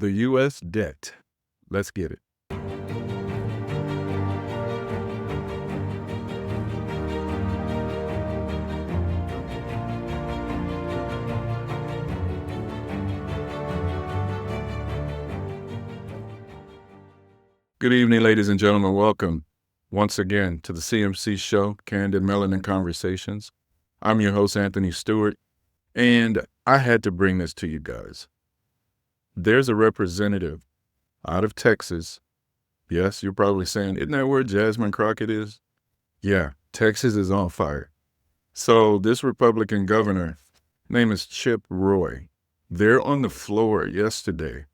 The U.S. debt. Let's get it. Good evening, ladies and gentlemen. Welcome once again to the CMC Show, Candid Melanin Conversations. I'm your host, Anthony Stewart, and I had to bring this to you guys. There's a representative out of Texas. Yes, you're probably saying, isn't that where Jasmine Crockett is? Yeah, Texas is on fire. So this Republican governor, name is Chip Roy. They're on the floor yesterday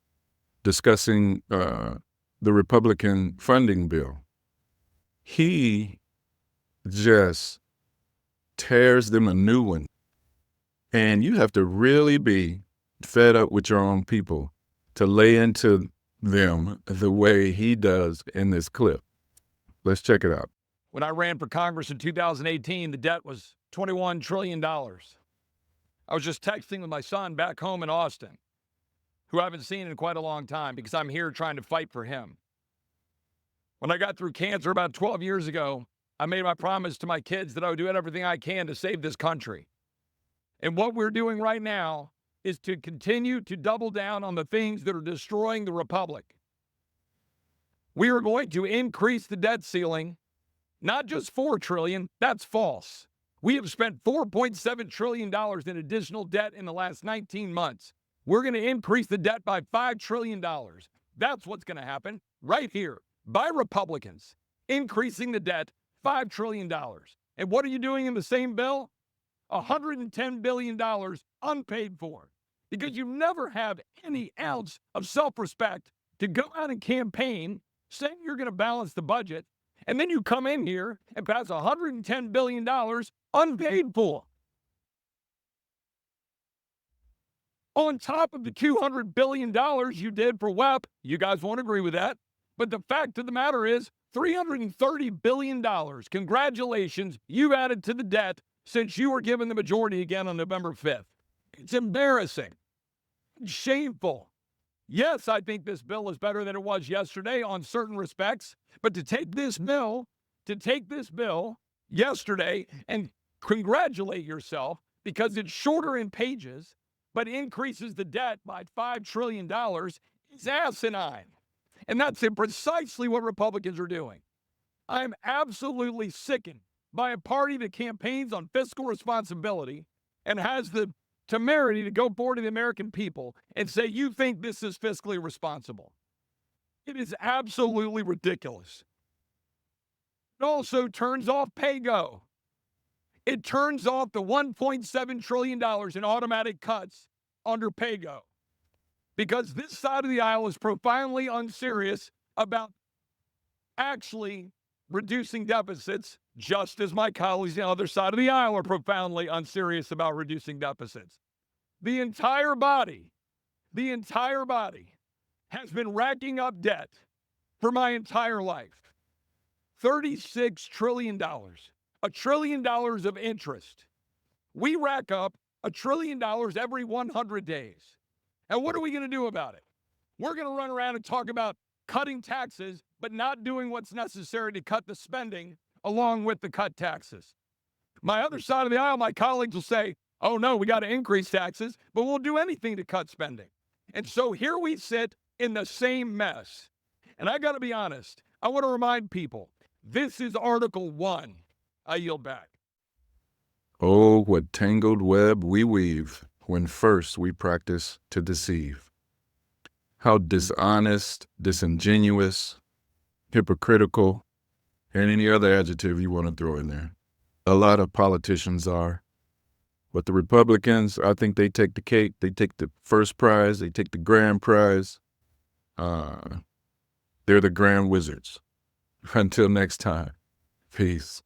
discussing the Republican funding bill. He just tears them a new one. And you have to really be fed up with your own people to lay into them the way he does in this clip. Let's check it out. When I ran for Congress in 2018, the debt was $21 trillion. I was just texting with my son back home in Austin, who I haven't seen in quite a long time because I'm here trying to fight for him. When I got through cancer about 12 years ago, I made my promise to my kids that I would do everything I can to save this country. And what we're doing right now is to continue to double down on the things that are destroying the republic. We are going to increase the debt ceiling, not just $4 trillion, that's false. We have spent $4.7 trillion in additional debt in the last 19 months. We're going to increase the debt by $5 trillion. That's what's going to happen right here by Republicans, increasing the debt $5 trillion. And what are you doing in the same bill? $110 billion unpaid for, because you never have any ounce of self-respect to go out and campaign saying you're going to balance the budget, and then you come in here and pass $110 billion unpaid for. On top of the $200 billion you did for WEP, you guys won't agree with that, but the fact of the matter is $330 billion. Congratulations, you added to the debt since you were given the majority again on November 5th. It's embarrassing. It's shameful. Yes, I think this bill is better than it was yesterday on certain respects, but to take this bill yesterday and congratulate yourself because it's shorter in pages, but increases the debt by $5 trillion is asinine. And that's precisely what Republicans are doing. I'm absolutely sickened by a party that campaigns on fiscal responsibility and has the temerity to go forward to the American people and say, you think this is fiscally responsible. It is absolutely ridiculous. It also turns off PayGo. It turns off the $1.7 trillion in automatic cuts under PayGo, because this side of the aisle is profoundly unserious about actually reducing deficits, just as my colleagues on the other side of the aisle are profoundly unserious about reducing deficits. The entire body has been racking up debt for my entire life. $36 trillion, $1 trillion of interest. We rack up $1 trillion every 100 days. And what are we going to do about it? We're going to run around and talk about cutting taxes, but not doing what's necessary to cut the spending along with the cut taxes. My other side of the aisle, my colleagues will say, oh no, we got to increase taxes, but we'll do anything to cut spending. And so here we sit in the same mess. And I got to be honest, I want to remind people, this is Article 1. I yield back. Oh, what tangled web we weave when first we practice to deceive. How dishonest, disingenuous, hypocritical, and any other adjective you want to throw in there. A lot of politicians are. But the Republicans, I think they take the cake. They take the first prize. They take the grand prize. They're the grand wizards. Until next time, peace.